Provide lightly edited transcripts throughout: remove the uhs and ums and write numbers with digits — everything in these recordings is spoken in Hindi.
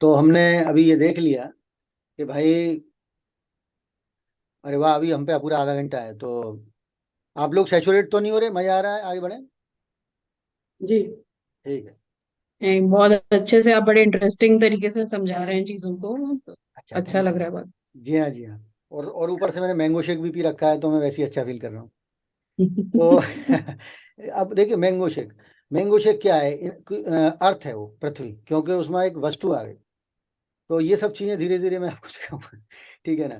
तो हमने अभी ये देख लिया कि भाई, अरे वाह, अभी हम पे पूरा आधा घंटा है। तो आप लोग सैचुरेट तो नहीं हो रहे? मजा आ रहा है? आगे बढ़े। जी। ठीक है। बहुत अच्छे से आप बड़े इंटरेस्टिंग तरीके से समझा रहे हैं चीजों को, तो अच्छा, अच्छा थैंक लग यू। रहा है बहुत। जी हाँ, जी हाँ। और ऊपर से मैंने मैंगो शेक भी पी रखा है, तो मैं वैसे ही अच्छा फील कर रहा हूँ। तो अब देखिए, मैंगो शेक क्या है? अर्थ है वो, पृथ्वी, क्योंकि उसमें एक वस्तु आ गई। तो ये सब चीजें धीरे धीरे मैं आपको सिखाऊंगा। ठीक है ना?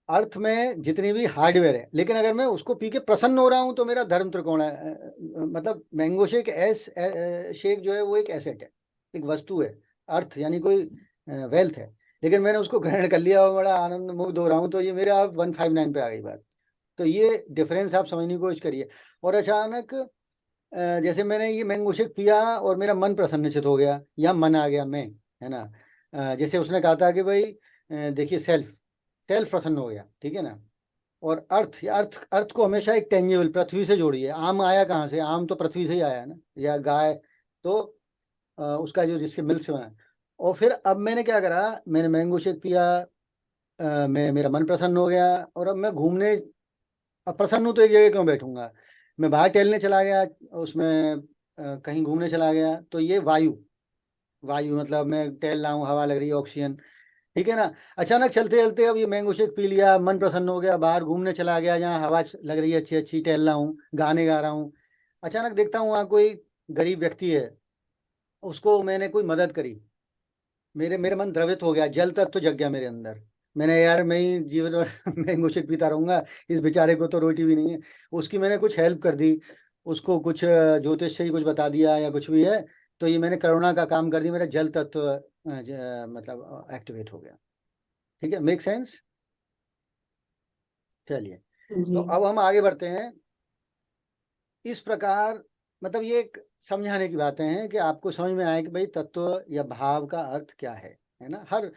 अर्थ में जितनी भी हार्डवेयर है, लेकिन अगर मैं उसको पी के प्रसन्न हो रहा हूं तो मेरा धर्म त्रिकोण है। मतलब मैंगो शेक शेक जो है वो एक एसेट है, एक वस्तु है। अर्थ यानी कोई वेल्थ है। लेकिन मैंने उसको ग्रहण कर लिया और बड़ा आनंद मुग्ध हो रहा हूँ, तो ये मेरे आप 159 पे आ गई बात। तो ये डिफरेंस आप समझने की कोशिश करिए। और अचानक जैसे मैंने ये मैंगो शेक पिया और मेरा मन प्रसन्नचित हो गया, या मन आ गया मैं, है ना? जैसे उसने कहा था कि भाई, देखिए, सेल्फ सेल्फ प्रसन्न हो गया, ठीक है ना? और अर्थ को हमेशा एक टेंजिबल पृथ्वी से जोड़िए। आम आया कहाँ से? आम तो पृथ्वी से ही आया है ना, या गाय। तो उसका जो जिसके मिल्क से बना है। और फिर अब मैंने क्या करा, मैंने मैंगो शेक पिया, मैं मेरा मन प्रसन्न हो गया। और अब मैं घूमने, अब प्रसन्न हूँ तो एक जगह क्यों बैठूंगा? मैं बाहर टहलने चला गया, उसमें कहीं घूमने चला गया। तो ये वायु, वायु मतलब मैं टहल रहा हूँ, हवा लग रही है, ऑक्सीजन, ठीक है ना? अचानक चलते चलते अब ये मैंगो शेक पी लिया, मन प्रसन्न हो गया, बाहर घूमने चला गया जहाँ हवा लग रही है अच्छी अच्छी, टहल रहा हूँ, गाने गा रहा हूँ। अचानक देखता हूँ वहाँ कोई गरीब व्यक्ति है, उसको मैंने कोई मदद करी, मेरे मेरे मन द्रवित हो गया, जल तत्व जग गया मेरे अंदर। मैंने, यार मैं ही जीवन भर मैंगो शेक पीता रहूंगा, इस बेचारे को तो रोटी भी नहीं है। उसकी मैंने कुछ हेल्प कर दी, उसको कुछ ज्योतिष से ही कुछ बता दिया या कुछ भी है। तो ये मैंने करुणा का काम कर दिया, मेरा जल तत्व मतलब एक्टिवेट हो गया। ठीक है, मेक सेंस? चलिए, तो जी। अब हम आगे बढ़ते हैं। इस प्रकार, मतलब ये एक समझाने की बातें हैं कि आपको समझ में आए कि भाई तत्व या भाव का अर्थ क्या है ना? हर,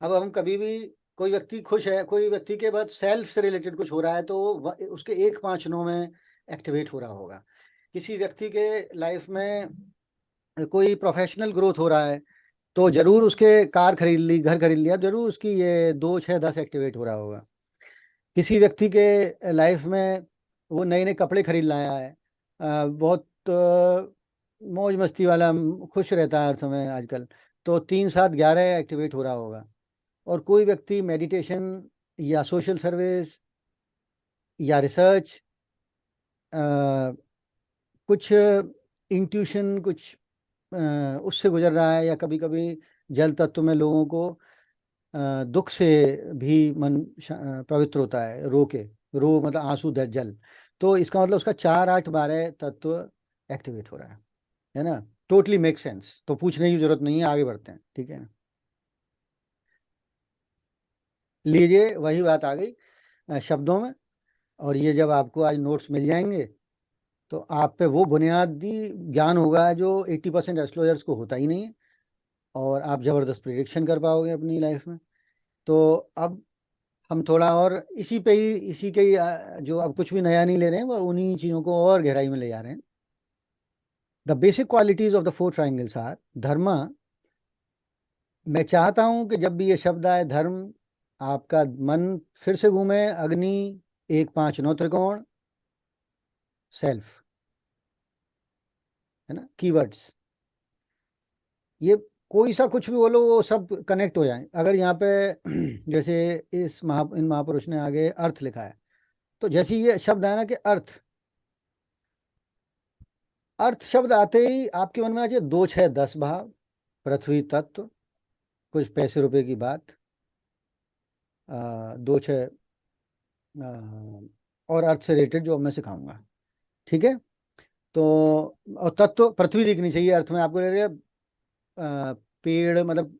अब हम कभी भी, कोई व्यक्ति खुश है, कोई व्यक्ति के बाद सेल्फ से रिलेटेड कुछ हो रहा है, तो उसके एक पांच नौ में एक्टिवेट हो रहा होगा। किसी व्यक्ति के लाइफ में कोई प्रोफेशनल ग्रोथ हो रहा है, तो जरूर उसके कार खरीद ली, घर खरीद लिया, जरूर उसकी ये दो छः दस एक्टिवेट हो रहा होगा। किसी व्यक्ति के लाइफ में वो नए नए कपड़े खरीद लाया है, बहुत मौज मस्ती वाला, खुश रहता है हर समय आजकल, तो 3 7 11 एक्टिवेट हो रहा होगा। और कोई व्यक्ति मेडिटेशन या सोशल सर्विस या रिसर्च, कुछ इंट्यूशन, कुछ उससे गुजर रहा है, या कभी कभी जल तत्व में लोगों को दुख से भी मन पवित्र होता है, रो के, रो मतलब आंसू जल। तो इसका मतलब उसका 4 8 12 तत्व एक्टिवेट हो रहा है ना? टोटली मेक सेंस, तो पूछने की जरूरत नहीं है, आगे बढ़ते हैं, ठीक है? लीजिए, वही बात आ गई शब्दों में। और ये जब आपको आज नोट्स मिल जाएंगे, तो आप पे वो बुनियादी ज्ञान होगा जो 80% एस्ट्रोलजर्स को होता ही नहीं है, और आप जबरदस्त प्रिडिक्शन कर पाओगे अपनी लाइफ में। तो अब हम थोड़ा और इसी पे ही, इसी के ही जो अब कुछ भी नया नहीं ले रहे हैं, वो उन्हीं चीज़ों को और गहराई में ले जा रहे हैं। The basic qualities of the 4 triangles are dharma. मैं चाहता हूं कि जब भी ये शब्द आए धर्म, आपका मन फिर से घूमे अग्नि, 1 5 9 त्रिकोण, सेल्फ, है ना? कीवर्ड्स, ये कोई सा कुछ भी बोलो वो सब कनेक्ट हो जाए। अगर यहाँ पे जैसे इन महापुरुष ने आगे अर्थ लिखा है, तो जैसे ये शब्द है ना कि अर्थ, अर्थ शब्द आते ही आपके मन में आ जाए 2 6 10 भाव, पृथ्वी तत्व, कुछ पैसे रुपए की बात, दो छः, और अर्थ से रिलेटेड जो अब मैं सिखाऊंगा, ठीक है? तो और तत्व पृथ्वी दिखनी चाहिए अर्थ में आपको, ले पेड़ मतलब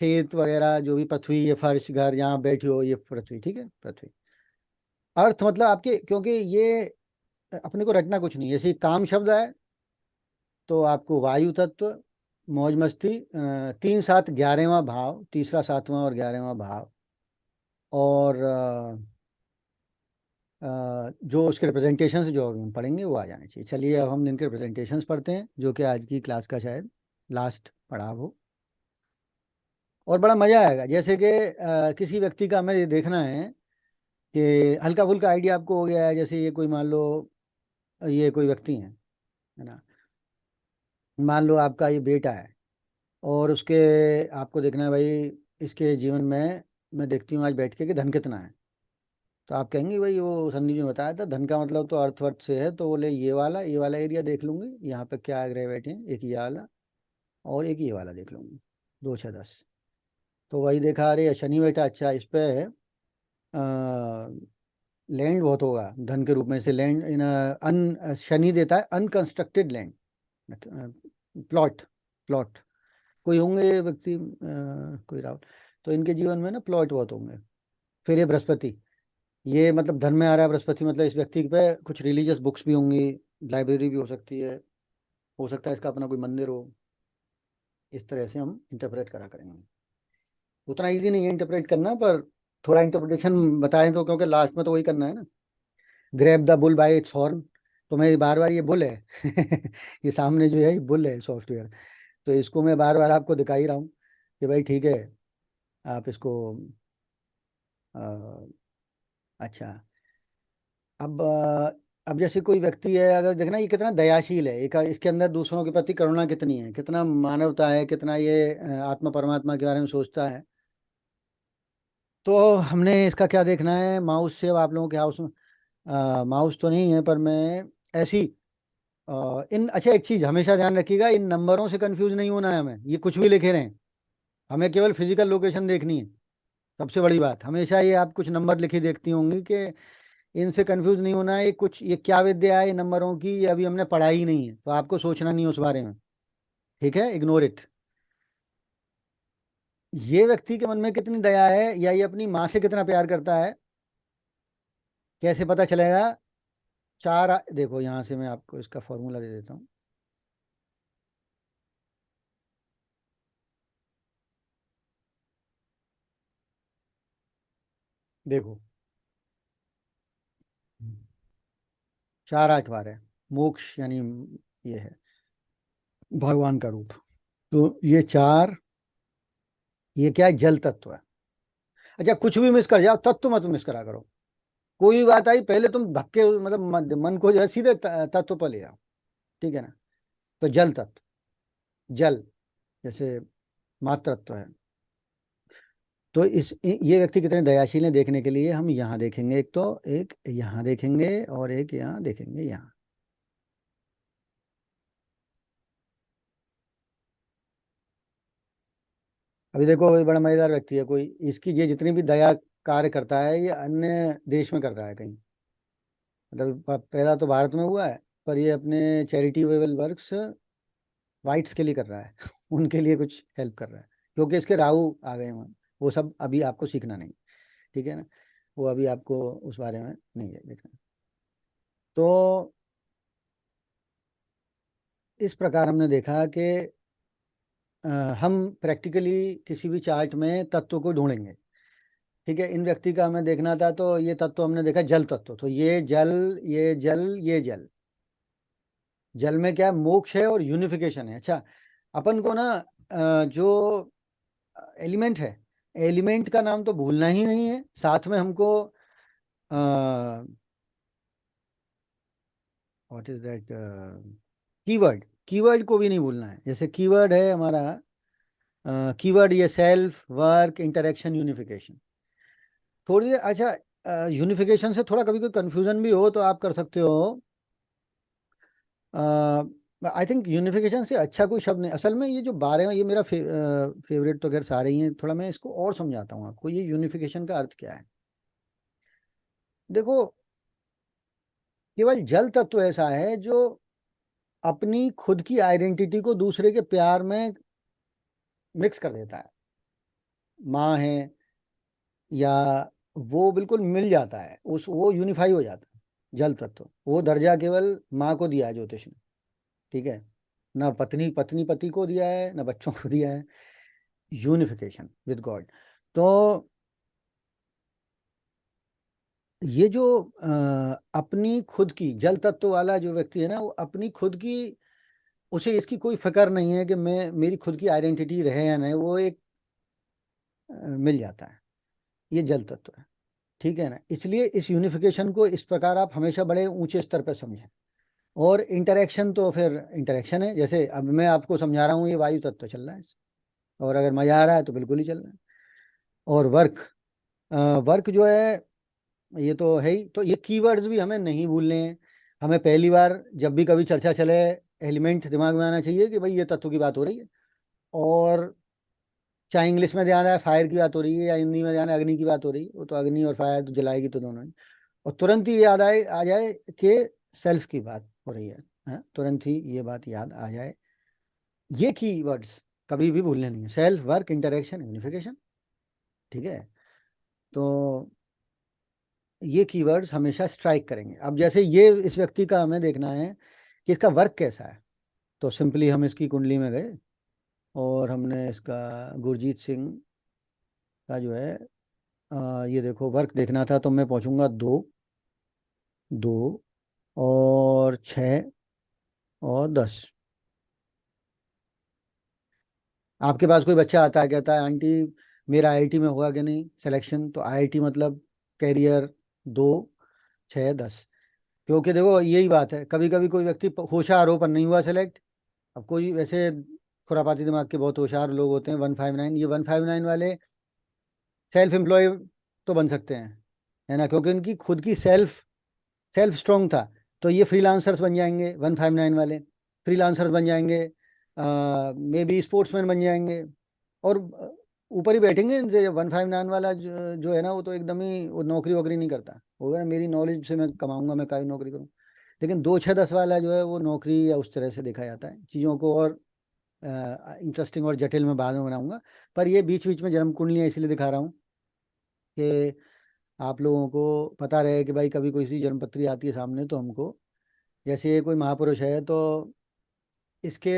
खेत वगैरह, जो भी पृथ्वी, ये फर्श, घर, जहाँ बैठी हो, ये पृथ्वी, ठीक है? पृथ्वी अर्थ मतलब आपके, क्योंकि ये अपने को रचना कुछ नहीं है, जैसे काम शब्द है, तो आपको वायु तत्व, मौज मस्ती, 3 7 11वां भाव, तीसरा सातवां और 11वां भाव, और जो उसके रिप्रेजेंटेशन जो हम पढ़ेंगे वो आ जाने चाहिए। चलिए, अब हम इनके रिप्रेजेंटेशंस पढ़ते हैं, जो कि आज की क्लास का शायद लास्ट पढ़ा वो, और बड़ा मजा आएगा। जैसे कि किसी व्यक्ति का हमें ये देखना है कि हल्का फुल्का आइडिया आपको हो गया है, जैसे ये कोई मान लो, ये कोई व्यक्ति है ना, मान लो आपका ये बेटा है, और उसके, आपको देखना है भाई इसके जीवन में, मैं देखती हूँ आज बैठ के कि धन कितना है। तो आप कहेंगे भाई वो संदीप जी ने बताया था धन का मतलब तो अर्थवर्थ से है, तो बोले ये वाला एरिया देख लूंगी, यहाँ पे क्या ग्रह बैठे हैं, एक ये वाला और एक ये वाला देख लूंगी, 2 6 10। तो वही देखा, अरे शनि बैठा, अच्छा इस पे लैंड बहुत होगा धन के रूप में, से लैंड इन अन, शनि देता है अनकंस्ट्रक्टेड लैंड, प्लॉट, प्लॉट कोई होंगे व्यक्ति, कोई राहुल, तो इनके जीवन में ना प्लॉट बहुत होंगे। फिर ये बृहस्पति, ये मतलब धन में आ रहा है बृहस्पति, मतलब इस व्यक्ति पे कुछ रिलीजियस बुक्स भी होंगी, लाइब्रेरी भी हो सकती है, हो सकता है इसका अपना कोई मंदिर हो। इस तरह से हम इंटरप्रेट करा करेंगे। उतना इजी नहीं है इंटरप्रेट करना, पर थोड़ा इंटरप्रिटेशन बताएं तो, क्योंकि लास्ट में तो वही करना है ना, grab the bull bye it's horn. तो मैं बार बार ये बुल है ये सामने जो है ये बुल है सॉफ्टवेयर, तो इसको मैं बार बार आपको दिखा ही रहा हूँ कि भाई ठीक है, आप इसको अच्छा। अब अब जैसे कोई व्यक्ति है, अगर देखना ये कितना दयाशील है, एक इसके अंदर दूसरों के प्रति करुणा कितनी है, कितना मानवता है, कितना ये आत्मा परमात्मा के बारे में सोचता है। तो हमने इसका क्या देखना है, माउस से, अब आप लोगों के हाउस में माउस तो नहीं है, पर मैं ऐसी इन, अच्छा एक चीज हमेशा ध्यान रखिएगा, इन नंबरों से कंफ्यूज नहीं होना है हमें, ये कुछ भी लिखे रहें, हमें केवल फिजिकल लोकेशन देखनी है। सबसे बड़ी बात, हमेशा ये आप कुछ नंबर लिखी देखती होंगी कि इनसे कंफ्यूज नहीं होना है, ये कुछ, ये क्या विद्या है ये नंबरों की, ये अभी हमने पढ़ा ही नहीं है, तो आपको सोचना नहीं है उस बारे में। ठीक है, इग्नोर इट। ये व्यक्ति के मन में कितनी दया है, या ये अपनी माँ से कितना प्यार करता है, कैसे पता चलेगा? देखो यहाँ से मैं आपको इसका फॉर्मूला दे देता हूँ। देखो 4 8 बार है, मोक्ष यानी ये है भगवान का रूप। तो ये 4, ये क्या है, जल तत्व है। अच्छा कुछ भी मिस कर जाओ, तत्व मत मिस करा करो। कोई भी बात आई पहले तुम धक्के, मतलब मन को जो है सीधे तत्व पर ले आओ। ठीक है ना? तो जल तत्व, जल जैसे मातृत्व है। तो ये व्यक्ति कितने दयाशील हैं देखने के लिए हम यहाँ देखेंगे, एक तो एक यहाँ देखेंगे और एक यहाँ देखेंगे, यहाँ। अभी देखो ये बड़ा मजेदार व्यक्ति है कोई, इसकी ये जितनी भी दया कार्य करता है ये अन्य देश में कर रहा है कहीं, मतलब पैदा तो भारत में हुआ है, पर ये अपने चैरिटेबल वर्क्स वाइट्स के लिए कर रहा है उनके लिए कुछ हेल्प कर रहा है, क्योंकि इसके राहु आ गए हैं। वो सब अभी आपको सीखना नहीं। ठीक है ना? वो अभी आपको उस बारे में नहीं है देखना। तो इस प्रकार हमने देखा कि अ, हम प्रैक्टिकली किसी भी चार्ट में तत्व को ढूंढेंगे। ठीक है, इन व्यक्ति का हमें देखना था, तो ये तत्व हमने देखा जल तत्व, तो ये जल, ये जल, ये जल। जल में क्या है, मोक्ष है और यूनिफिकेशन है। अच्छा, अपन को ना जो एलिमेंट है, एलिमेंट का नाम तो भूलना ही नहीं है, साथ में हमको what is that, keyword, keyword को भी नहीं भूलना है। जैसे कीवर्ड है हमारा, कीवर्ड ये सेल्फ, वर्क, इंटरेक्शन, यूनिफिकेशन। थोड़ी देर, अच्छा यूनिफिकेशन से थोड़ा कभी कोई कंफ्यूजन भी हो तो आप कर सकते हो, आई थिंक यूनिफिकेशन से अच्छा कोई शब्द नहीं, असल में ये जो 12, ये मेरा फेवरेट तो खैर सारे ही हैं, थोड़ा मैं इसको और समझाता हूँ आपको, ये यूनिफिकेशन का अर्थ क्या है। देखो, केवल जल तत्व ऐसा है जो अपनी खुद की आइडेंटिटी को दूसरे के प्यार में मिक्स कर देता है। माँ है, या वो बिल्कुल मिल जाता है, उस वो यूनिफाई हो जाता है। जल तत्व वो दर्जा केवल माँ को दिया है ज्योतिष ने। ठीक है, ना पत्नी पत्नी पति को दिया है, ना बच्चों को दिया है। Unification with God. तो ये जो अपनी खुद की, जल तत्व वाला जो व्यक्ति है ना, वो अपनी खुद की उसे इसकी कोई फिक्र नहीं है कि मैं मेरी खुद की आइडेंटिटी रहे या नहीं, वो एक मिल जाता है। ये जल तत्व है, ठीक है ना। इसलिए इस यूनिफिकेशन को इस प्रकार आप हमेशा बड़े ऊंचे स्तर पर समझें। और इंटरेक्शन तो फिर इंटरेक्शन है, जैसे अब मैं आपको समझा रहा हूँ, ये वायु तत्व चल रहा है, और अगर मजा आ रहा है तो बिल्कुल ही चल रहा है। और वर्क, वर्क जो है ये तो है ही। तो ये कीवर्ड्स भी हमें नहीं भूलने हैं। हमें पहली बार जब भी कभी चर्चा चले, एलिमेंट दिमाग में आना चाहिए कि भाई ये तत्व की बात हो रही है। और चाहे इंग्लिश में ध्यान आए फायर की बात हो रही है, या हिंदी में ध्यान आए अग्नि की बात हो रही है, वो तो अग्नि और फायर तो जलाएगी तो दोनों ही। और तुरंत ही याद आए आ जाए कि सेल्फ की बात हो रही है, हाँ? तुरंत ही ये बात याद आ जाए। ये की वर्ड्स कभी भी भूलने नहीं है, सेल्फ, वर्क, इंटरेक्शन, यूनिफिकेशन, ठीक है। तो ये कीवर्ड्स हमेशा स्ट्राइक करेंगे। अब जैसे ये इस व्यक्ति का हमें देखना है कि इसका वर्क कैसा है, तो सिंपली हम इसकी कुंडली में गए और हमने इसका गुरजीत सिंह का जो है ये देखो वर्क देखना था, तो मैं पहुंचूंगा दो, दो और 6 और 10। आपके पास कोई बच्चा आता है कहता है आंटी मेरा आईआईटी में होगा कि नहीं सिलेक्शन, तो आईआईटी मतलब कैरियर, 2, 6, 10। क्योंकि देखो यही बात है, कभी कभी कोई व्यक्ति होशियार हो पर नहीं हुआ सेलेक्ट। अब कोई वैसे खुरापाती दिमाग के बहुत होशियार लोग होते हैं, 159, ये 159 वाले सेल्फ एम्प्लॉय तो बन सकते हैं, है ना, क्योंकि उनकी खुद की सेल्फ सेल्फ स्ट्रांग था। तो ये फ्रीलांसर्स बन जाएंगे 159 वाले, फ्रीलांसर्स बन जाएंगे, मे बी स्पोर्ट्समैन बन जाएंगे। और ऊपर ही बैठेंगे इनसे। 159 वाला जो है ना, वो तो एकदम ही वो नौकरी वोकरी नहीं करता, वो है ना मेरी नॉलेज से मैं कमाऊंगा, मैं काही नौकरी करूँ। लेकिन 2, 6, 10 वाला जो है वो नौकरी या उस तरह से देखा जाता है चीज़ों को। और इंटरेस्टिंग और जटिल मैं बाद में बनाऊंगा। पर ये बीच बीच में जन्म कुंडलियाँ इसलिए दिखा रहा हूँ कि आप लोगों को पता रहे कि भाई कभी कोई सी जन्मपत्री आती है सामने तो हमको, जैसे ये कोई महापुरुष है तो इसके,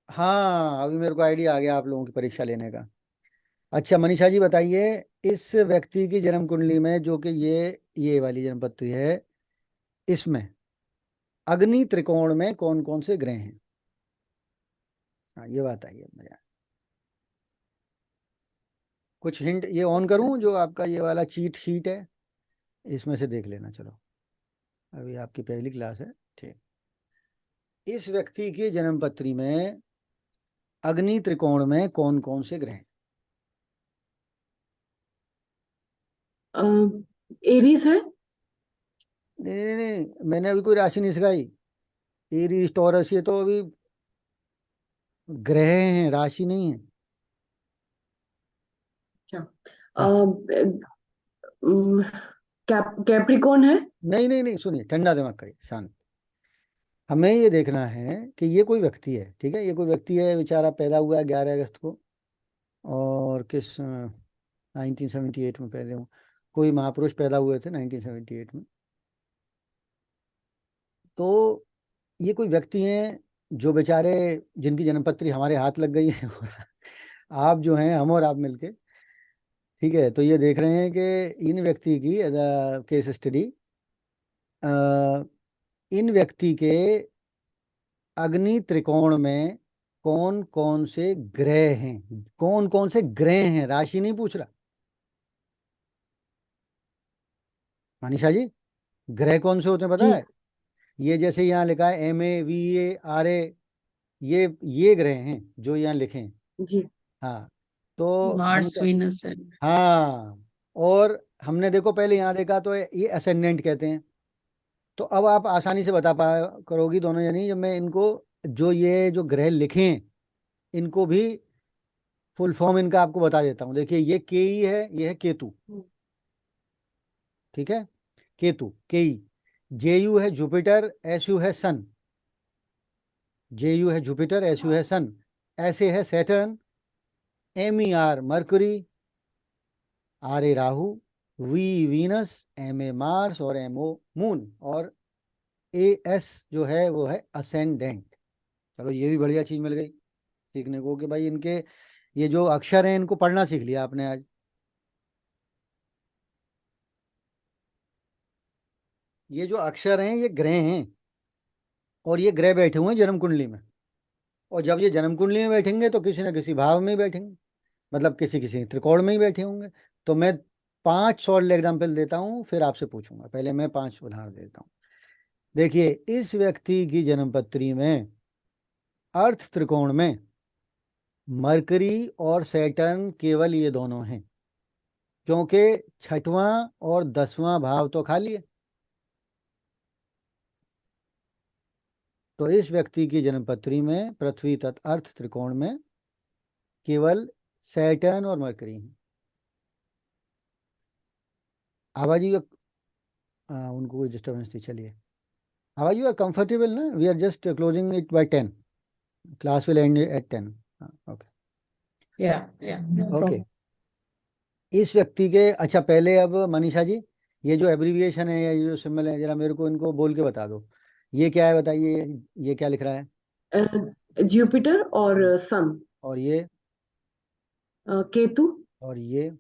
हाँ अभी मेरे को आइडिया आ गया आप लोगों की परीक्षा लेने का। अच्छा मनीषा जी बताइए, इस व्यक्ति की जन्म कुंडली में जो कि ये वाली जन्मपत्री है, इसमें अग्नि त्रिकोण में कौन कौन से ग्रह हैं? हाँ ये बताइए मुझे। कुछ हिंट ये ऑन करूं जो आपका ये वाला चीट शीट है, इसमें से देख लेना। चलो अभी आपकी पहली क्लास है, ठीक। इस व्यक्ति की जन्मपत्री में अग्नि त्रिकोण में कौन कौन से ग्रह हैं? एरीज है। नहीं नहीं नहीं, मैंने अभी कोई राशि नहीं सिखाई। एरीज टॉरस ये तो अभी ग्रह हैं, राशि नहीं है। अच्छा। हाँ। कैप्रिकॉन है। नहीं नहीं नहीं, सुनिए ठंडा दिमाग करिए, शांत। हमें ये देखना है कि ये कोई व्यक्ति है, ठीक है, ये कोई व्यक्ति है बेचारा, पैदा हुआ है 11 अगस्त को, और किस 1978 में पैदा हुआ। कोई महापुरुष पैदा हुए थे 1978 में। तो ये कोई व्यक्ति हैं जो बेचारे, जिनकी जन्मपत्री हमारे हाथ लग गई है आप जो हैं, हम और आप मिलके, ठीक है। तो ये देख रहे हैं कि इन व्यक्ति की केस स्टडी, इन व्यक्ति के अग्नि त्रिकोण में कौन कौन से ग्रह हैं, कौन कौन से ग्रह हैं, राशि नहीं पूछ रहा। मनीषा जी, ग्रह कौन से होते हैं पता जी। है? ये जैसे यहाँ लिखा है MAVERA, ये ग्रह हैं जो यहाँ लिखे हैं। जी। हाँ। तो हम मार्स क्या, वीनस है। हाँ, और हमने देखो पहले यहाँ देखा तो ये असेंडेंट कहते हैं। तो अब आप आसानी से बता पा करोगी दोनों जनी, जब मैं इनको जो ये जो ग्रह लिखे हैं इनको भी फुल फॉर्म इनका आपको बता देता हूँ। देखिए ये के ई है, ये है केतु, ठीक है। केतु के ई। JU है जुपिटर, SU है सन। JU है जुपिटर, SU है सन। ऐसे है Saturn, MER Mercury, RA Rahu, Venus, MA Mars, और MO मून, और AS जो है वो है असेंडेंट। चलो ये भी बढ़िया चीज मिल गई सीखने को कि भाई इनके ये जो अक्षर हैं इनको पढ़ना सीख लिया आपने आज। ये जो अक्षर हैं ये ग्रह हैं, और ये ग्रह बैठे हुए हैं जन्म कुंडली में। और जब ये जन्म कुंडली में बैठेंगे तो किसी न किसी भाव में ही बैठेंगे, मतलब किसी किसी त्रिकोण में ही बैठे होंगे। तो मैं 5 शॉर्ट एग्जाम्पल देता हूँ, फिर आपसे पूछूंगा। पहले मैं 5 उदाहरण देता हूँ। देखिए, इस व्यक्ति की जन्म पत्री में अर्थ त्रिकोण में मरकरी और सैटर्न केवल ये दोनों हैं, क्योंकि छठवां और 10वां भाव तो खाली है। तो इस व्यक्ति की जन्मपत्री में पृथ्वी तथा अर्थ त्रिकोण में केवल सैटर्न और मरकरी हैं। आवाज यू उनको कोई डिस्टर्बेंस थी, चलिए। आवाज यू आर कंफर्टेबल ना? We are just closing it by 10, class will end at 10। Okay या नो ओके। प्रॉब्लम। इस व्यक्ति के, अच्छा पहले अब मनीषा जी, ये जो एब्रीविएशन है या ये जो सिंबल है, जरा मेरे को इनको बोल के बता दो। ये क्या है बताइए, ये क्या लिख रहा है? जुपिटर और सन। और ये? केतु। और ये?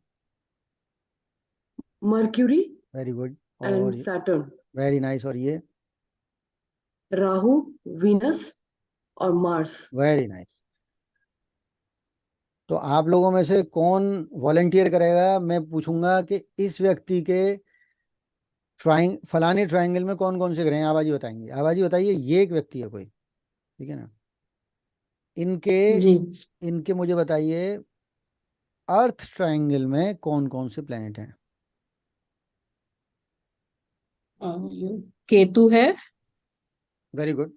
Mercury very good. एंड और सैटर्न। Very nice. और ये? राहु, वीनस और मार्स। Very nice. तो आप लोगों में से कौन वॉलेंटियर करेगा? मैं पूछूंगा कि इस व्यक्ति के फलाने ट्राइंगल में कौन कौन से ग्रह हैं। आबाजी बताएंगे, आबाजी बताइए। ये एक व्यक्ति है कोई, ठीक है ना? इनके जी। इनके मुझे बताइए, अर्थ ट्राइंगल में कौन कौन से प्लेनेट हैं? केतु है। Very good.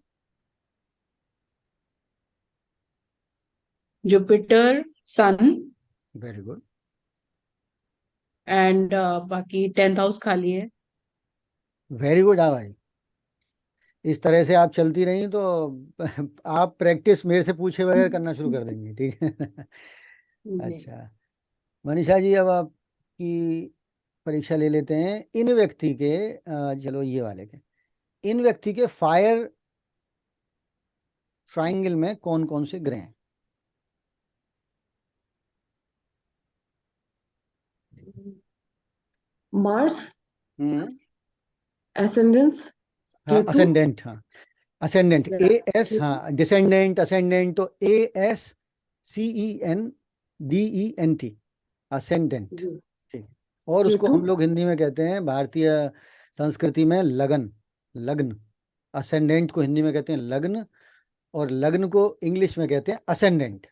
Jupiter, sun very good. And बाकी 10th हाउस खाली है। Very good. हाँ भाई, इस तरह से आप चलती रही तो आप प्रैक्टिस मेरे से पूछे बगैर करना शुरू कर देंगे, ठीक है? जी। अच्छा मनीषा जी, अब आपकी परीक्षा ले लेते हैं। इन व्यक्ति के चलो ये वाले के, इन व्यक्ति के फायर ट्राइंगल में कौन कौन से ग्रह हैं? मार्स, हम्म। एसेंडेंस, हाँ केतु। असेंडेंट, हाँ असेंडेंट, ए एस, केतु। हाँ डिसेंडेंट असेंडेंट तो ए एस CENDENT, असेंडेंट। जी। ठीक। और उसको केतु। हम लोग हिंदी में कहते हैं, भारतीय संस्कृति में लगन, लग्न। असेंडेंट को हिंदी में कहते हैं लग्न, और लग्न को इंग्लिश में कहते हैं असेंडेंट।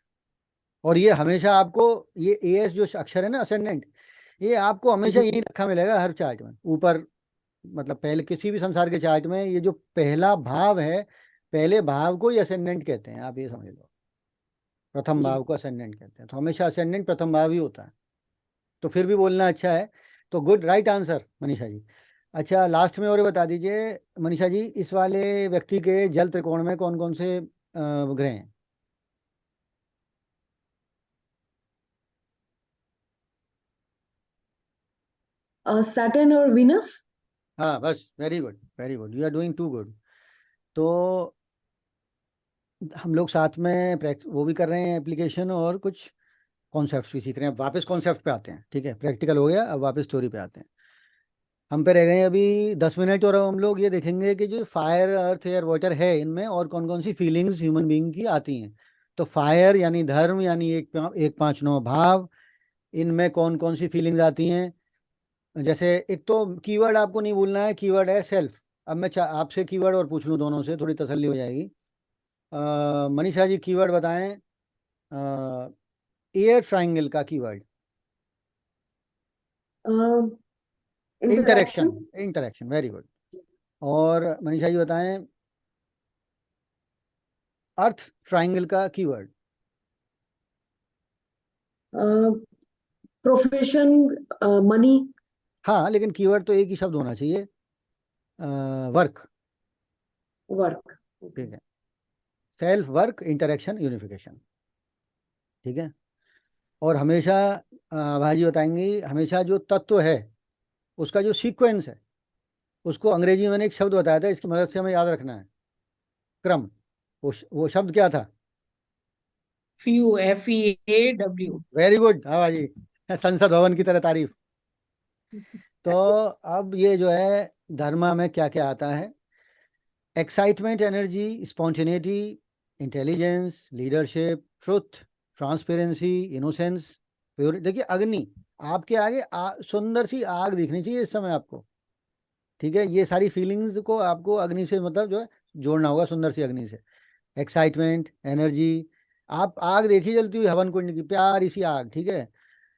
और ये हमेशा आपको, ये एस जो अक्षर है ना असेंडेंट, ये आपको हमेशा जी। यही रखा मिलेगा हर चार्ट में ऊपर। मतलब पहले किसी भी संसार के चार्ट में ये जो पहला भाव है, पहले भाव को ही असेंडेंट कहते हैं, आप ये समझ लो। प्रथम जी। भाव को असेंडेंट कहते हैं, तो हमेशा असेंडेंट प्रथम भाव ही होता है। तो फिर भी बोलना अच्छा है। तो good, right answer Manisha ji. अच्छा लास्ट में और ये बता दीजिए मनीषा जी, इस वाले व्यक्ति के जल त्रिकोण में कौन कौन से ग्रह हैं? सैटर्न और वीनस। हाँ बस, very good very good, you are doing too good. तो हम लोग साथ में वो भी कर रहे हैं एप्लीकेशन, और कुछ कॉन्सेप्ट्स भी सीख रहे हैं। वापस कॉन्सेप्ट पे आते हैं, ठीक है? प्रैक्टिकल हो गया, अब वापस थ्योरी पे आते हैं। हम पे रह गए हैं अभी 10 मिनट, और अब हम लोग ये देखेंगे कि जो फायर अर्थ एयर वाटर है, इनमें और कौन कौन सी फीलिंग्स ह्यूमन बीइंग की आती हैं। तो फायर यानी धर्म, यानी एक पाँच नौ भाव, इनमें कौन कौन सी फीलिंग्स आती हैं? जैसे एक तो कीवर्ड आपको नहीं भूलना है, कीवर्ड है सेल्फ। अब मैं आपसे कीवर्ड और पूछ लूँ, दोनों से थोड़ी तसल्ली हो जाएगी। मनीषा जी कीवर्ड बताएं, एयर ट्राइंगल का keyword. Interaction, interaction. Interaction, very good. और मनीषा जी बताएं, अर्थ ट्राइंगल का कीवर्ड। Profession, money. हाँ लेकिन कीवर्ड तो एक ही शब्द होना चाहिए, वर्क। वर्क। ठीक है, सेल्फ, वर्क, इंटरेक्शन, यूनिफिकेशन, ठीक है। और हमेशा भाजी बताएंगी, हमेशा जो तत्व है उसका जो सीक्वेंस है, उसको अंग्रेजी में मैंने एक शब्द बताया था, इसकी मदद से हमें याद रखना है, क्रम। वो शब्द क्या था? Few, FEAW। वेरी गुड, हाँ भाजी, संसद भवन की तरह तारीफ। तो अब ये जो है धर्मा में क्या क्या आता है? Excitement, energy, spontaneity, intelligence, leadership, truth, transparency, innocence, pure. देखिए अग्नि, आपके आगे सुंदर सी आग दिखनी चाहिए इस समय आपको, ठीक है। ये सारी फीलिंग्स को आपको अग्नि से मतलब जो है जोड़ना होगा, सुंदर सी अग्नि से। एक्साइटमेंट, एनर्जी, आप आग देखी जलती हुई हवन कुंड की, प्यारी सी आग, ठीक है।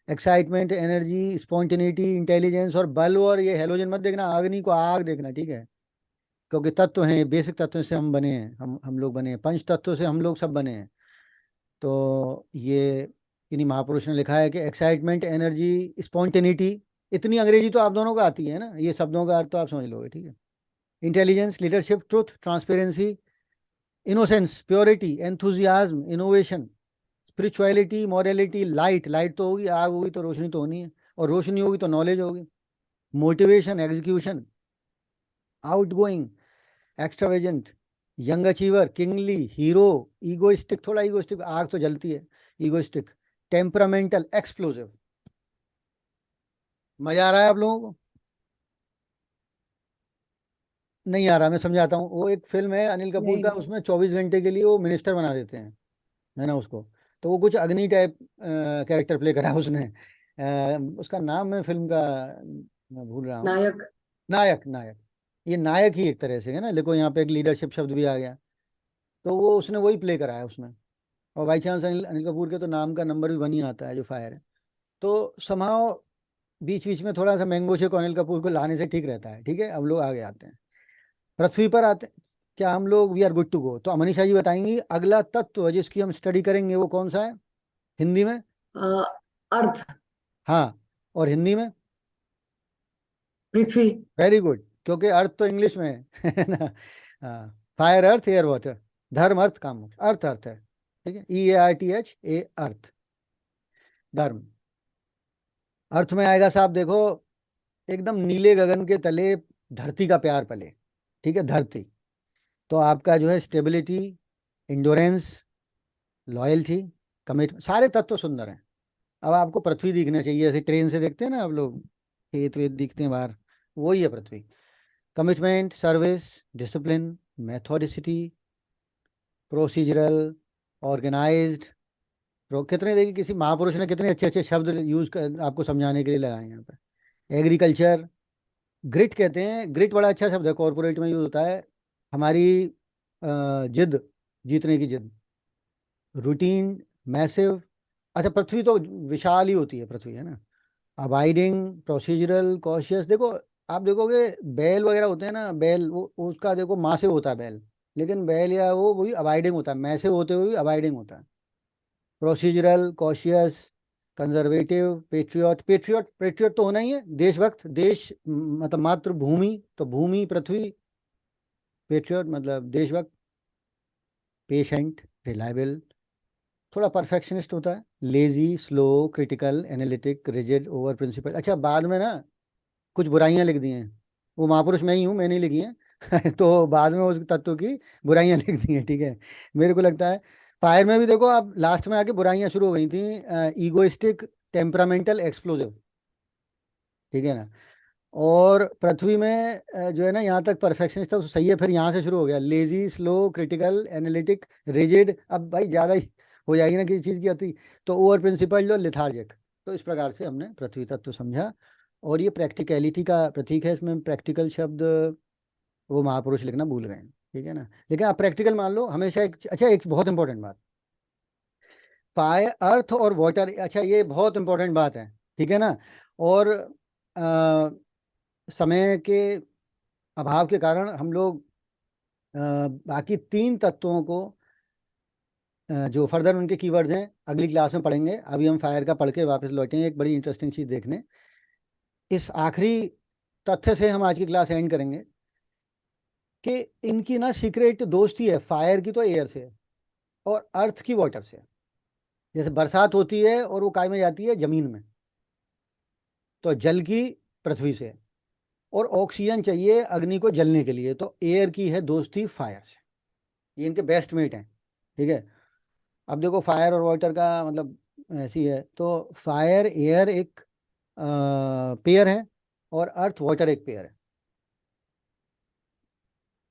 एक्साइटमेंट, एनर्जी, स्पॉन्टेनिटी, इंटेलिजेंस और बल, और ये हेलोजन मत देखना, अग्नि को आग देखना, ठीक है। क्योंकि तत्व हैं, बेसिक तत्वों से हम बने हैं, हम लोग बने हैं, पंच तत्वों से हम लोग सब बने हैं। तो ये इन्हीं महापुरुष ने लिखा है कि एक्साइटमेंट, एनर्जी, स्पॉन्टेनिटी, इतनी अंग्रेजी तो आप दोनों को आती है ना, ये शब्दों का अर्थ तो आप समझ लोगे, ठीक है। Intelligence, leadership, truth, transparency, innocence, purity, enthusiasm, innovation, spirituality, morality, light, light तो होगी, आग होगी तो रोशनी तो होनी है, और रोशनी होगी तो नॉलेज होगी, motivation, execution, outgoing, extravagant, young achiever, kingly, hero, egoistic, थोड़ा ईगोइस्टिक, आग तो जलती है, ईगोइस्टिक, टेम्परामेंटल, एक्सप्लोसिव। मजा आ रहा है आप लोगों को? नहीं आ रहा, मैं समझाता हूँ। वो एक फिल्म है अनिल कपूर का, नहीं। उसमें 24 घंटे के लिए वो मिनिस्टर बना देते हैं, है ना उसको। तो वो कुछ अग्नि टाइप कैरेक्टर प्ले करा है उसने। उसका नाम मैं फिल्म का मैं भूल रहा हूँ। नायक। नायक, नायक, ये नायक ही एक तरह से है ना, देखो यहाँ पे एक लीडरशिप शब्द भी आ गया। तो वो उसने वही प्ले करा है उसमें। और बाई चांस अनिल अनिल कपूर के तो नाम का नंबर भी 1 ही आता है, जो फायर है। तो समाव बीच बीच में थोड़ा सा मैंगो शेक अनिल कपूर को लाने से ठीक रहता है, ठीक है। अब लोग आगे आते हैं, पृथ्वी पर आते हैं। क्या हम लोग we are good to go? तो मनीषा जी बताएंगी अगला तत्व जिसकी हम स्टडी करेंगे वो कौन सा है हिंदी में? अर्थ। हाँ, और हिंदी में? पृथ्वी। वेरी गुड, क्योंकि अर्थ तो इंग्लिश में है ना। हाँ, फायर, अर्थ, एयर, वाटर, धर्म, अर्थ, काम, मोक्ष। अर्थ, अर्थ है, ठीक है, EARTH, ए अर्थ, धर्म। अर्थ में आएगा साहब, देखो एकदम नीले गगन के तले धरती का प्यार पले, ठीक है, धरती। तो आपका जो है स्टेबिलिटी, इंडोरेंस, लॉयल्टी, कमिट, सारे तत्व सुंदर हैं। अब आपको पृथ्वी दिखना चाहिए, ऐसे ट्रेन से देखते हैं ना आप लोग, खेत वेत दिखते हैं बाहर, वही है पृथ्वी। Commitment, service, discipline, methodicity, procedural, organized. कितने देखिए किसी महापुरुष ने कितने अच्छे अच्छे शब्द यूज कर आपको समझाने के लिए लगाए यहाँ पे। एग्रीकल्चर, ग्रिट कहते हैं, ग्रिट बड़ा अच्छा शब्द है, कॉर्पोरेट में यूज होता है। हमारी जिद, जीतने की जिद। रूटीन, मैसिव, अच्छा पृथ्वी तो विशाल ही होती है पृथ्वी, है ना। Abiding, procedural, cautious. देखो आप देखोगे बैल वगैरह होते हैं ना, बैल वो उसका देखो माँ से होता है बैल, लेकिन बैल या वो वही अबाइडिंग होता है, मैं से होते हुए भी अबाइडिंग होता है। Procedural, cautious, conservative, patriot, patriot, patriot तो होना ही है, देशभक्त, देश मतलब मातृभूमि, तो भूमि पृथ्वी, पेट्रियट मतलब देशभक्त। पेशेंट, रिलायबल, थोड़ा परफेक्शनिस्ट होता है। Lazy, slow, critical, analytic, rigid, over principle. अच्छा बाद में ना कुछ बुराइयां लिख दी हैं, वो महापुरुष मैं ही हूँ, मैंने ही लिखी हैं तो बाद में उस तत्व की बुराइयां लिख दी हैं, ठीक है। मेरे को लगता है फायर में भी देखो आप लास्ट में आके बुराइयां शुरू हो गई थी, ईगोइस्टिक, टेम्परामेंटल, एक्सप्लोसिव, ठीक है ना। और पृथ्वी में जो है ना यहाँ तक परफेक्शनिस्ट था, सही है, फिर यहाँ से शुरू हो गया lazy, slow, critical, analytic, rigid. अब भाई ज़्यादा ही हो जाएगी ना किसी चीज़ की अति, तो ओवर प्रिंसिपल जो लिथार्जिक। तो इस प्रकार से हमने पृथ्वी तत्व समझा। और ये प्रैक्टिकलिटी का प्रतीक है, इसमें प्रैक्टिकल शब्द वो महापुरुष लिखना भूल गए, ठीक है ना। लेकिन आप प्रैक्टिकल मान लो हमेशा। एक अच्छा, एक बहुत इंपॉर्टेंट बात, फायर, अर्थ और वाटर, अच्छा ये बहुत इंपॉर्टेंट बात है, ठीक है ना। और अ, समय के अभाव के कारण हम लोग अ, बाकी 3 तत्वों को जो फर्दर उनके कीवर्ड्स हैं अगली क्लास में पढ़ेंगे। अभी हम फायर का पढ़ के वापस लौटेंगे एक बड़ी इंटरेस्टिंग चीज़ देखने। इस आखिरी तथ्य से हम आज की क्लास एंड करेंगे कि इनकी ना सीक्रेट दोस्ती है, फायर की तो एयर से है, और अर्थ की वाटर से। जैसे बरसात होती है और वो काय में जाती है जमीन में, तो जल की पृथ्वी से, और ऑक्सीजन चाहिए अग्नि को जलने के लिए, तो एयर की है दोस्ती फायर से। ये इनके बेस्ट मेट हैं, ठीक है। अब देखो फायर और वाटर का मतलब ऐसी है, तो फायर एयर एक पेयर है, और अर्थ वाटर एक पेयर है।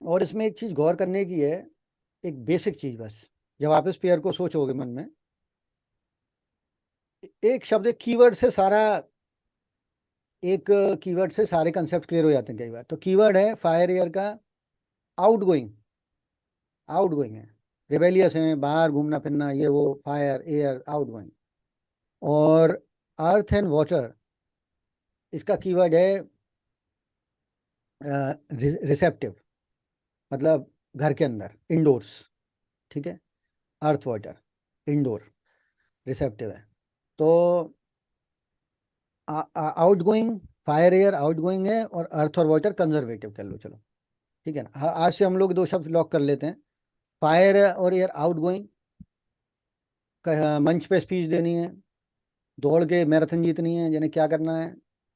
और इसमें एक चीज गौर करने की है, एक बेसिक चीज बस, जब आप इस पेयर को सोचोगे मन में, एक शब्द, एक कीवर्ड से सारा, एक कीवर्ड से सारे कंसेप्ट क्लियर हो जाते हैं कई बार। तो कीवर्ड है फायर एयर का आउटगोइंग, आउटगोइंग है, रिबेलियस है, बाहर घूमना फिरना, ये वो, फायर एयर आउटगोइंग। और अर्थ एंड वाटर, इसका कीवर्ड है रिसेप्टिव, मतलब घर के अंदर, इंडोर्स, ठीक है। अर्थ वाटर इंडोर, रिसेप्टिव है। तो आउटगोइंग, फायर एयर आउटगोइंग है, और अर्थ और वाटर कंजर्वेटिव कर लो, चलो ठीक है ना। आज से हम लोग दो शब्द लॉक कर लेते हैं। फायर और एयर आउटगोइंग, मंच पे स्पीच देनी है, दौड़ के मैराथन जीतनी है, जिन्हें क्या करना है,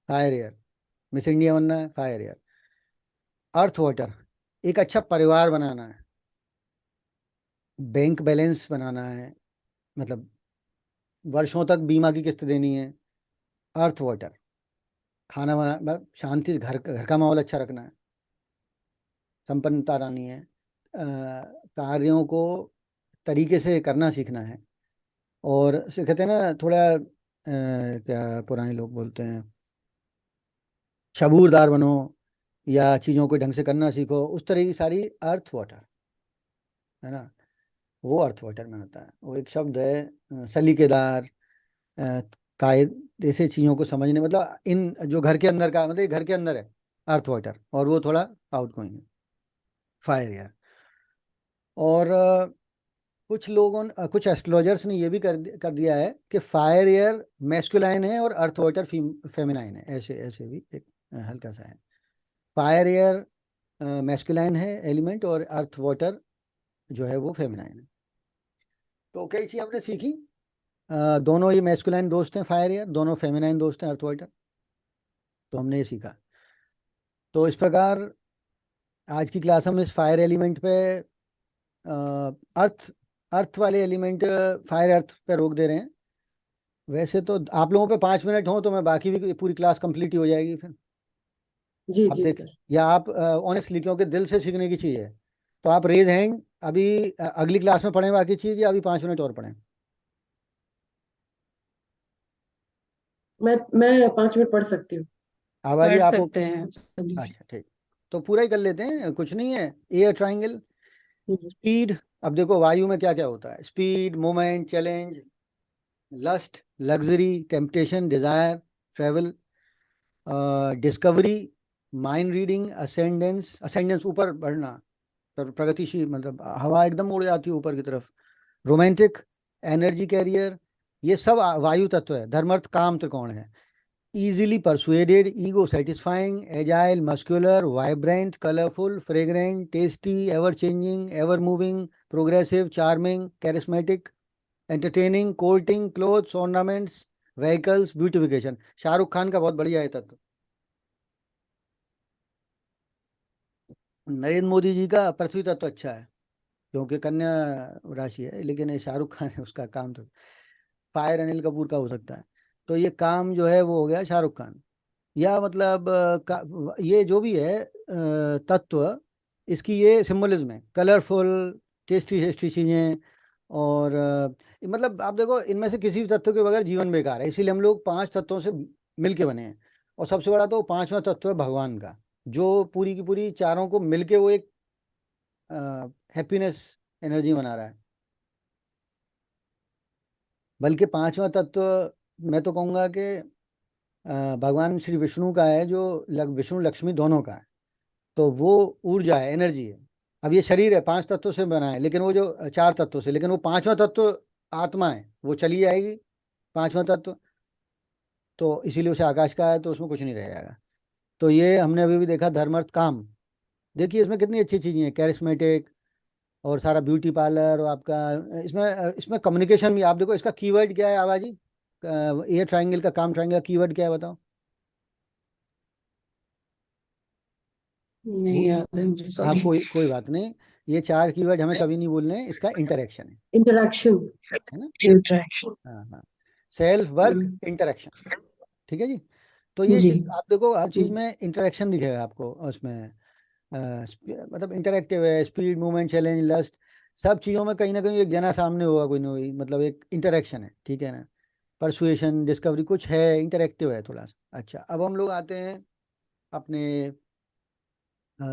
फायर एयर, मिस इंडिया बनना है, फायर एयर। अर्थ वाटर, एक अच्छा परिवार बनाना है, बैंक बैलेंस बनाना है, मतलब वर्षों तक बीमा की किस्त देनी है, अर्थ वाटर। खाना बना, मतलब शांति से घर का माहौल अच्छा रखना है, संपन्नता लानी है, कार्यों को तरीके से करना सीखना है। और से कहते हैं ना थोड़ा क्या पुराने लोग बोलते हैं, शबूरदार बनो, या चीज़ों को ढंग से करना सीखो, उस तरह की सारी अर्थ वाटर, है ना, वो अर्थ वाटर में होता है। वो एक शब्द है सलीकेदार, अ, कायदे से चीज़ों को समझने, मतलब इन जो घर के अंदर का, मतलब ये घर के अंदर है अर्थ वाटर, और वो थोड़ा आउट गोइंग है, फायर एयर। और कुछ लोगों ने, कुछ एस्ट्रोलॉजर्स ने ये भी कर दिया है कि फायर एयर मैस्कुलाइन है और अर्थ वाटर फेमिनाइन है, ऐसे ऐसे भी एक हल्का सा है। फायर एयर मैस्कुलाइन है एलिमेंट, और अर्थ वाटर जो है वो फेमिनाइन है। तो कई चीज़ हमने सीखी, दोनों ये मैस्कुलाइन दोस्त हैं फायर एयर, दोनों फेमिनाइन दोस्त हैं अर्थ वाटर, तो हमने ये सीखा। तो इस प्रकार आज की क्लास हम इस फायर एलिमेंट पे, अर्थ अर्थ वाले एलिमेंट, फायर अर्थ पे रोक दे रहे हैं। वैसे तो आप लोगों पे 5 मिनट हो तो मैं बाकी भी पूरी क्लास कंप्लीट ही हो जाएगी फिर। जी आप जी देख, सर। या आप ऑनेस्टली, क्योंकि दिल से सीखने की चीज़ है, तो आप रेज हैंड, अभी अगली क्लास में पढ़ें बाकी चीज़, या अभी 5 मिनट और पढ़ें? मैं 5 मिनट पढ़ सकती हूँ। आवाज़ पढ़ आपको, सकते हैं सॉल्यूशन। अच्छा ठीक, तो पूरा ही कर लेते हैं, कुछ नहीं है। एयर ट्राइंगल, स्पीड, अब देखो वायु में क्या क्या होता है, speed, moment, challenge, lust, luxury, temptation, desire, travel, discovery, mind reading, ascendance, ascendance ऊपर बढ़ना, प्रगतिशील, मतलब हवा एकदम उड़ जाती है ऊपर की तरफ, रोमांटिक, एनर्जी कैरियर, ये सब वायु तत्व है। धर्मर्थ काम त्रिकोण है, easily persuaded, ego satisfying, agile, muscular, vibrant, colorful, fragrant, tasty, ever changing, ever moving, progressive, charming, charismatic, entertaining, courting, clothes, ornaments, vehicles, beautification। Shahrukh Khan का बहुत बढ़िया है तत्व। नरेंद्र मोदी जी का पृथ्वी तत्व अच्छा है, क्योंकि कन्या राशि है, लेकिन ये शाहरुख खान है, उसका काम तो फायर अनिल कपूर का हो सकता है। तो ये काम जो है वो हो गया शाहरुख खान, या मतलब ये जो भी है तत्व, इसकी ये सिंबलिज्म है, कलरफुल, टेस्टी टेस्टी चीज़ें। और मतलब आप देखो, इनमें से किसी भी तत्व के बगैर जीवन बेकार है, इसीलिए हम लोग 5 तत्वों से मिलके बने हैं। और सबसे बड़ा तो 5वां तत्व है भगवान का, जो पूरी की पूरी चारों को मिलके वो एक हैप्पीनेस एनर्जी बना रहा है। बल्कि 5वां तत्व मैं तो कहूँगा कि भगवान श्री विष्णु का है, जो विष्णु लक्ष्मी दोनों का है। तो वो ऊर्जा है, एनर्जी है। अब ये शरीर है 5 तत्वों से बना है, लेकिन वो जो 4 तत्वों से, लेकिन वो 5वां तत्व आत्मा है, वो चली जाएगी 5वां तत्व, तो इसीलिए उसे आकाश का है, तो उसमें कुछ नहीं रह जाएगा। तो ये हमने अभी भी देखा, धर्म अर्थ काम, देखिए इसमें कितनी अच्छी चीज़ें हैं, कैरिस्मेटिक, और सारा ब्यूटी पार्लर, और आपका इसमें इसमें कम्युनिकेशन भी। आप देखो इसका कीवर्ड क्या है आवाजी, एयर ट्राइंगल का काम, ट्राइंगल का कीवर्ड क्या है बताओ? नहीं वो, याद है मुझे, आप सॉरी। कोई बात नहीं, ये 4 कीवर्ड हमें कभी नहीं बोलने हैं, इसका इंटरेक्शन इंटरेक्शन। है ना। इंट्रैक्शन। हाँ हाँ, सेल्फ वर्क इंटरेक्शन, ठीक है जी। तो ये जी। आप देखो हर चीज में इंटरेक्शन दिखेगा आपको उसमें, मतलब इंटरेक्टिव है, स्पीड, मूवमेंट, चैलेंज, लस्ट, सब चीज़ों में कहीं ना कहीं एक जना सामने होगा, कोई ना कोई, मतलब एक इंटरेक्शन है, ठीक है ना। परसुएशन, डिस्कवरी, कुछ है, इंटरेक्टिव है थोड़ा सा। अच्छा, अब हम लोग आते हैं अपने अ,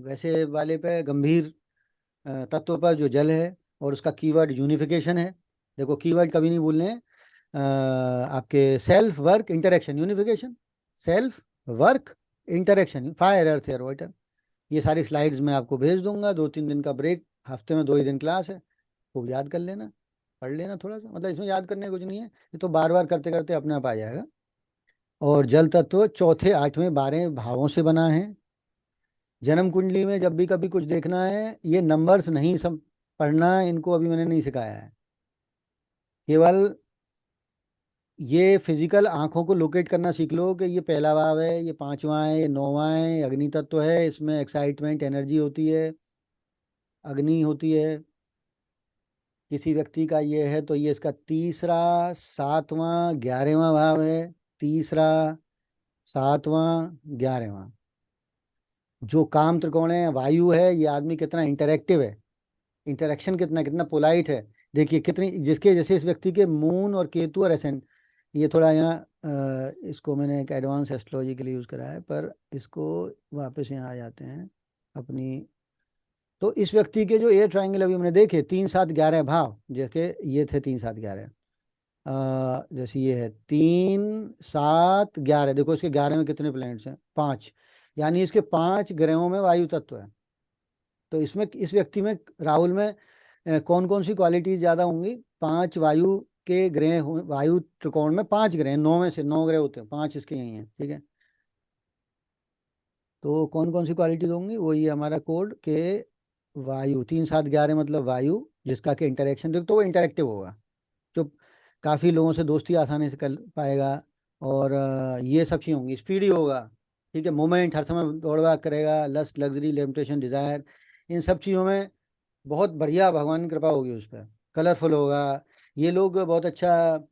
वैसे वाले पे, गंभीर तत्व पर, जो जल है, और उसका कीवर्ड यूनिफिकेशन है। देखो, कीवर्ड कभी नहीं भूलने हैं। आपके self, work, interaction, unification, self, work, interaction, fire, earth, air, water. ये सारी स्लाइड्स मैं आपको भेज दूंगा। 2-3 दिन का ब्रेक, हफ्ते में 2 ही दिन क्लास है, खूब याद कर लेना, पढ़ लेना थोड़ा सा। मतलब इसमें याद करने कुछ नहीं है, ये तो बार बार करते करते अपने आप आ जाएगा। और जल तत्व चौथे, आठवें, 12 भावों से बना है। जन्म कुंडली में जब भी कभी कुछ देखना है, ये नंबर्स नहीं सब पढ़ना, इनको अभी मैंने नहीं सिखाया है। केवल ये फिजिकल आंखों को लोकेट करना सीख लो कि ये पहला भाव है, ये पांचवा है, ये नौवां है, अग्नि तत्व है, इसमें एक्साइटमेंट, एनर्जी होती है, अग्नि होती है। किसी व्यक्ति का ये है तो ये इसका तीसरा, सातवां, 11वां भाव है। तीसरा, सातवां, 11वां। जो काम त्रिकोण है, वायु है, ये आदमी कितना इंटरेक्टिव है, इंटरेक्शन कितना कितना पोलाइट है। देखिए कितनी, जिसके जैसे इस व्यक्ति के मून और केतु और एसेंट, ये थोड़ा यहाँ इसको मैंने एक एडवांस एस्ट्रोलॉजी के लिए यूज़ करा है, पर इसको वापस यहाँ आ जाते हैं अपनी। तो इस व्यक्ति के जो एयर ट्रायंगल अभी हमने देखे, 3, 7, 11 भाव, जैसे ये थे 3, 7, 11, जैसे ये है 3, 7, 11। देखो इसके 11 में कितने प्लैनेट्स हैं, 5। यानी इसके 5 ग्रहों में वायु तत्व है। तो इसमें, इस व्यक्ति में, राहुल में कौन कौन सी क्वालिटीज ज्यादा होंगी? 5 वायु के ग्रह वायु त्रिकोण में 5 ग्रह हैं, 9 में से 9 ग्रह होते हैं, 5 इसके यही हैं, ठीक है। तो कौन कौन सी क्वालिटीज होंगी, वो ये हमारा कोड के वायु 3, 7, 11 मतलब वायु, जिसका के इंटरेक्शन देख तो वो इंटरेक्टिव होगा, जो काफ़ी लोगों से दोस्ती आसानी से कर पाएगा। और ये सब चीज़ें होंगी, स्पीडी होगा, ठीक है, मोमेंट, हर समय दौड़ भाग करेगा, लस्ट, लग्जरी, लिमिटेशन, डिजायर, इन सब चीज़ों में बहुत बढ़िया भगवान की कृपा होगी उस पर। कलरफुल होगा। ये लोग बहुत अच्छा,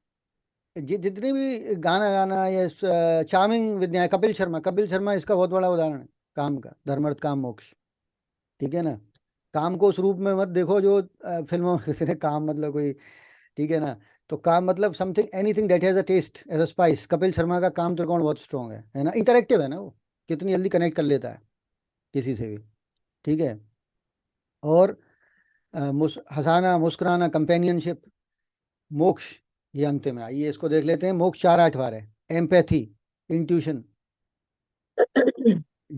जितने भी गाना गाना या चार्मिंग विद्या, कपिल शर्मा इसका बहुत बड़ा उदाहरण है, काम का, धर्म अर्थ काम मोक्ष, ठीक है ना। काम को उस रूप में मत देखो जो फिल्मों में किसी ने काम मतलब कोई, ठीक है ना। तो काम मतलब something, anything that has a taste as a spice. Kapil Sharma का काम त्रिकोण बहुत स्ट्रॉन्ग है ना, इंटरेक्टिव है ना वो, कितनी जल्दी कनेक्ट कर लेता है किसी से भी, ठीक है। और हंसाना, मुस्कुराना, कंपेनियनशिप, मोक्ष, ये अंत में आइए इसको देख लेते हैं। मोक्ष 4, 8 बार है। एम्पैथी, इंट्यूशन,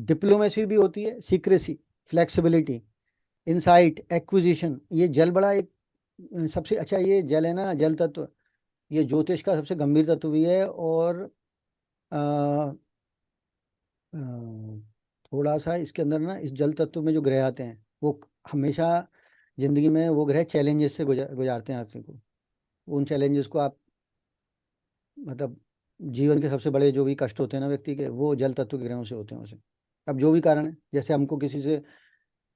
डिप्लोमेसी भी होती है, सीक्रेसी, फ्लेक्सिबिलिटी, इंसाइट, एक्विजिशन। ये जल बड़ा एक सबसे अच्छा, ये जल है ना, जल तत्व, ये ज्योतिष का सबसे गंभीर तत्व भी है। और अ, अ, थोड़ा सा इसके अंदर ना, इस जल तत्व में जो ग्रह आते हैं, वो हमेशा जिंदगी में वो ग्रह चैलेंजेस से गुजारते हैं आदमी को। उन चैलेंजेस को आप, मतलब जीवन के सबसे बड़े जो भी कष्ट होते हैं ना व्यक्ति के, वो जल तत्व के ग्रहों से होते हैं उसे। अब जो भी कारण है, जैसे हमको किसी से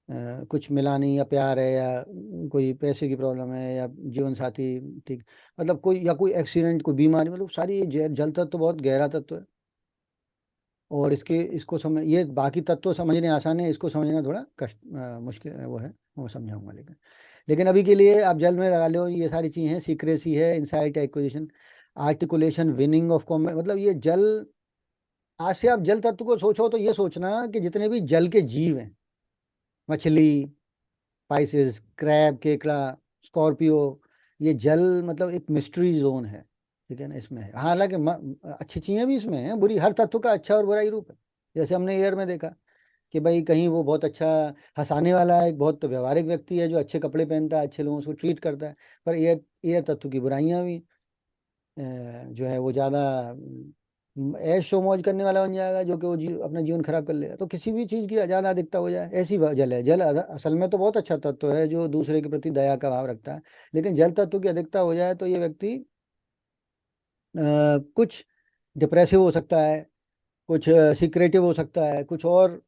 कुछ मिला नहीं, या प्यार है, या कोई पैसे की प्रॉब्लम है, या जीवन साथी, ठीक, मतलब कोई, या कोई एक्सीडेंट, कोई बीमारी, मतलब सारी ये जल तत्व बहुत गहरा तत्व है। और इसको समझ, ये बाकी तत्व समझने आसान है, इसको समझना थोड़ा कष्ट, मुश्किल वो है, वो समझाऊंगा। लेकिन अभी के लिए आप जल में लगा लो, ये सारी चीज़ें हैं, सीक्रेसी है, insight, acquisition, articulation, winning of combat. मतलब ये जल, आज से आप जल तत्व को सोचो तो ये सोचना कि जितने भी जल के जीव हैं, मछली, पाइसेस, क्रैब, केकड़ा, स्कॉर्पियो, ये जल मतलब एक मिस्ट्री जोन है, ठीक है ना। इसमें है, हालांकि अच्छी चीजें भी इसमें हैं, बुरी, हर तत्व का अच्छा और बुरा ही रूप है। जैसे हमने एयर में देखा कि भाई कहीं वो बहुत अच्छा हंसाने वाला है, एक बहुत व्यवहारिक व्यक्ति है जो अच्छे कपड़े पहनता है, अच्छे लोगों को ट्रीट करता है, पर एयर एयर तत्व की बुराइयां भी, जो है वो ज़्यादा ऐशो मौज करने वाला बन जाएगा, जो कि वो अपना जीवन खराब कर लेगा। तो किसी भी चीज़ की ज़्यादा अधिकता हो जाए, ऐसी जल है। जल असल में तो बहुत अच्छा तत्व है जो दूसरे के प्रति दया का भाव रखता है, लेकिन जल तत्व की अधिकता हो जाए तो ये व्यक्ति कुछ डिप्रेसिव हो सकता है, कुछ सीक्रेटिव हो सकता है, कुछ और,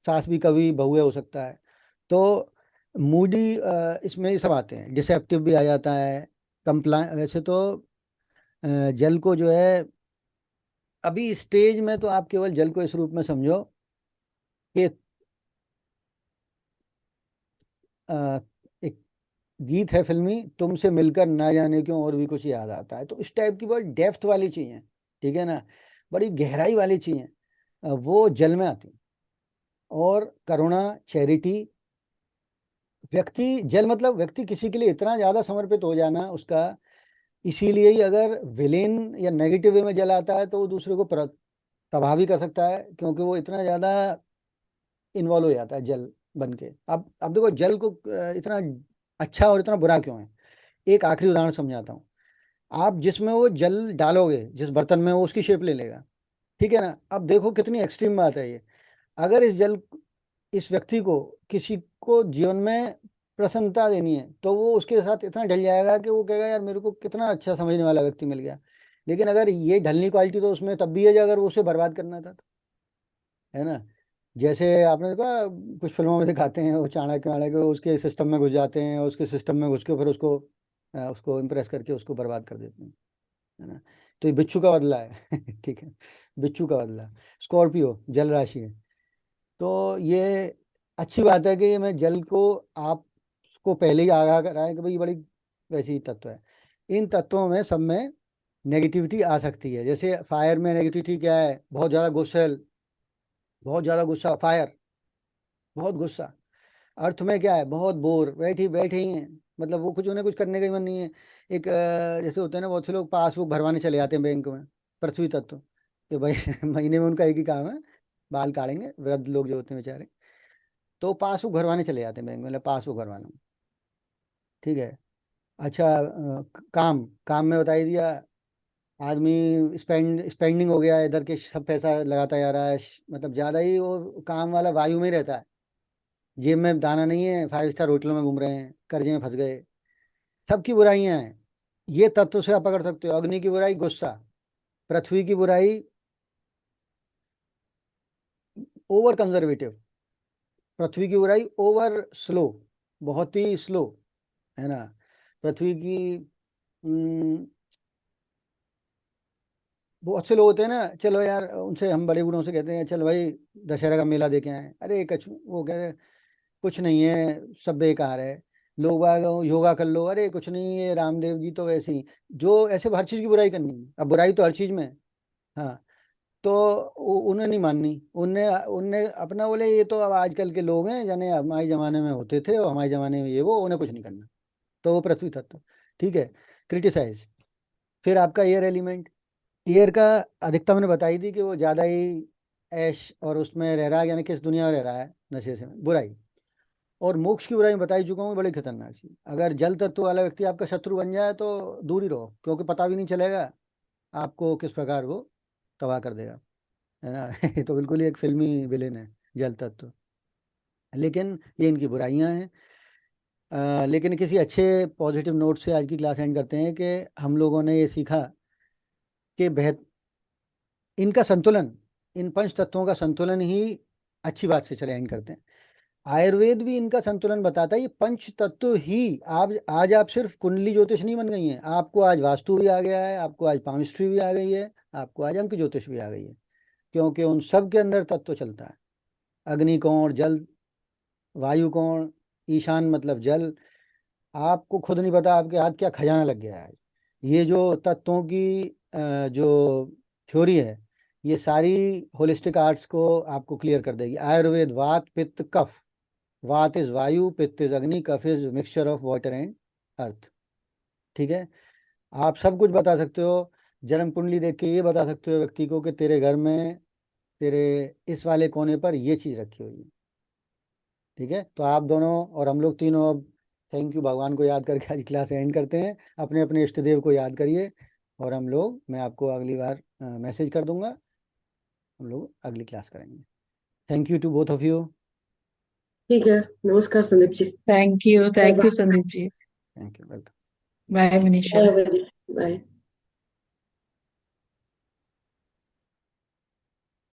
सास भी कभी बहुए हो सकता है। तो मूडी, इसमें ये सब आते हैं, डिसेप्टिव भी आ जाता है, कंप्ला वैसे तो जल को जो है, अभी स्टेज में तो आप केवल जल को इस रूप में समझो कि अ, एक गीत है फिल्मी, तुमसे मिलकर ना जाने क्यों और भी कुछ याद आता है। तो इस टाइप की बहुत डेप्थ वाली चीजें, ठीक है ना, बड़ी गहराई वाली चीजें, वो जल में आती हैं। और करुणा, चैरिटी, व्यक्ति, जल मतलब व्यक्ति किसी के लिए इतना ज्यादा समर्पित हो जाना उसका। इसीलिए ही अगर विलेन या नेगेटिव वे में जल आता है तो वो दूसरे को तबाह भी कर सकता है, क्योंकि वो इतना ज्यादा इन्वॉल्व हो जाता है जल बन के। अब देखो जल को इतना अच्छा और इतना बुरा क्यों है। एक आखिरी उदाहरण समझाता हूँ। आप जिसमें वो जल डालोगे, जिस बर्तन में, वो उसकी शेप ले लेगा, ठीक है ना। अब देखो कितनी एक्सट्रीम बात है ये। अगर इस व्यक्ति को, किसी को जीवन में प्रसन्नता देनी है, तो वो उसके साथ इतना ढल जाएगा कि वो कहेगा यार मेरे को कितना अच्छा समझने वाला व्यक्ति मिल गया। लेकिन अगर ये ढलने क्वालिटी तो उसमें तब भी है जो अगर वो उसे बर्बाद करना था तो, है ना। जैसे आपने देखा, कुछ फिल्मों में दिखाते हैं वो चाणक्य वाणक्य उसके सिस्टम में घुस जाते हैं, उसके सिस्टम में घुस के फिर उसको इम्प्रेस करके उसको बर्बाद कर देते हैं, है ना। तो ये बिच्छू का बदला है ठीक है, बिच्छू का बदला। स्कॉर्पियो जल राशि है। तो ये अच्छी बात है कि ये मैं जल को आपको पहले ही आगाह कराएं कि भाई ये बड़ी वैसी तत्व है। इन तत्वों में सब में नेगेटिविटी आ सकती है। जैसे फायर में नेगेटिविटी क्या है, बहुत ज़्यादा गुस्सेल, बहुत ज़्यादा गुस्सा, फायर बहुत गुस्सा। अर्थ में क्या है, बहुत बोर, बैठी बैठे ही हैं, मतलब वो कुछ, उन्हें कुछ करने का ही मन नहीं है। एक जैसे होते हैं ना, बहुत से लोग पासबुक भरवाने चले जाते हैं बैंक में। पृथ्वी तत्व कि भाई महीने में उनका एक ही काम है, बाल काटेंगे, वृद्ध लोग जो होते हैं बेचारे, तो पासबुक भरवाने चले जाते हैं बैंक में, मतलब पासबुक भरवाना, ठीक है। अच्छा, काम काम में बता ही दिया। आदमी स्पेंडिंग हो गया, इधर के सब पैसा लगाता जा रहा है, मतलब ज़्यादा ही वो काम वाला वायु में ही रहता है। जेब में दाना नहीं है, 5 स्टार होटलों में घूम रहे हैं, कर्जे में फंस गए। सबकी बुराइयां हैं। ये तत्व से आप पकड़ सकते हो। अग्नि की बुराई गुस्सा, पृथ्वी की बुराई ओवर कंजर्वेटिव, पृथ्वी की बुराई ओवर स्लो, बहुत ही स्लो, है ना। पृथ्वी की हम्म, बहुत से लोग होते हैं ना, चलो यार उनसे, हम बड़े बूढ़ों से कहते हैं चलो भाई दशहरा का मेला देखे आए, अरे कछ वो कहते हैं कुछ नहीं है, सब बेकार है। लोग बाग योगा कर लो, अरे कुछ नहीं है, रामदेव जी तो वैसे ही, जो ऐसे हर चीज की बुराई करनी है। अब बुराई तो हर चीज में है। हाँ, तो उन्हें नहीं माननी, उनने उनने अपना बोले ये तो अब आजकल के लोग हैं, जाने हमारे जमाने में होते थे और हमारे जमाने में ये वो, उन्हें कुछ नहीं करना। तो वो पृथ्वी तत्व, ठीक है। क्रिटिसाइज। फिर आपका एयर एलिमेंट, एयर का अधिकता मैंने बताई थी कि वो ज़्यादा ही ऐश और उसमें रह रहा है, यानी किस दुनिया में रह रहा है, नशे से, बुराई। और मोक्ष की बुराई में बता ही चुका हूँ, बड़ी खतरनाक चीज। अगर जल तत्व वाला व्यक्ति आपका शत्रु बन जाए तो दूर ही रहो, क्योंकि पता भी नहीं चलेगा आपको किस प्रकार वो तबाह कर देगा, है ना ये तो बिल्कुल ही एक फिल्मी विलेन है, जल तत्व। लेकिन ये इनकी बुराइयां हैं। लेकिन किसी अच्छे पॉजिटिव नोट से आज की क्लास एंड करते हैं कि हम लोगों ने ये सीखा कि इनका संतुलन, इन पंच तत्वों का संतुलन ही अच्छी बात से चले एंड करते हैं। आयुर्वेद भी इनका संतुलन बताता है। ये पंच तत्व ही आप आज आप सिर्फ कुंडली ज्योतिष नहीं बन गई हैं, आपको आज वास्तु भी आ गया है, आपको आज पामिस्ट्री भी आ गई है, आपको आज अंक ज्योतिष भी आ गई है, क्योंकि उन सब के अंदर तत्व चलता है। अग्नि कौण, जल, वायु कौण, ईशान मतलब जल। आपको खुद नहीं पता आपके हाथ क्या खजाना लग गया है आज। ये जो तत्वों की जो थ्योरी है, ये सारी होलिस्टिक आर्ट्स को आपको क्लियर कर देगी। आयुर्वेद वात पित्त कफ, वात इज वायु, pitta is agni, kapha is mixture of water and earth, ठीक है। आप सब कुछ बता सकते हो, जन्म कुंडली देख के ये बता सकते हो व्यक्ति को कि तेरे घर में, तेरे इस वाले कोने पर ये चीज रखी हुई है, ठीक है। तो आप दोनों और हम लोग तीनों अब थैंक यू भगवान को याद करके आज क्लास एंड करते हैं। अपने अपने इष्ट देव को याद करिए, और हम लोग, मैं आपको अगली बार मैसेज कर दूंगा, हम लोग अगली क्लास करेंगे। Thank you to both of you. ठीक है। नमस्कार Sandeep ji. Thank bye you bye. Sandeep ji. Thank you, welcome. Bye Manisha. Bye bye ji. Bye.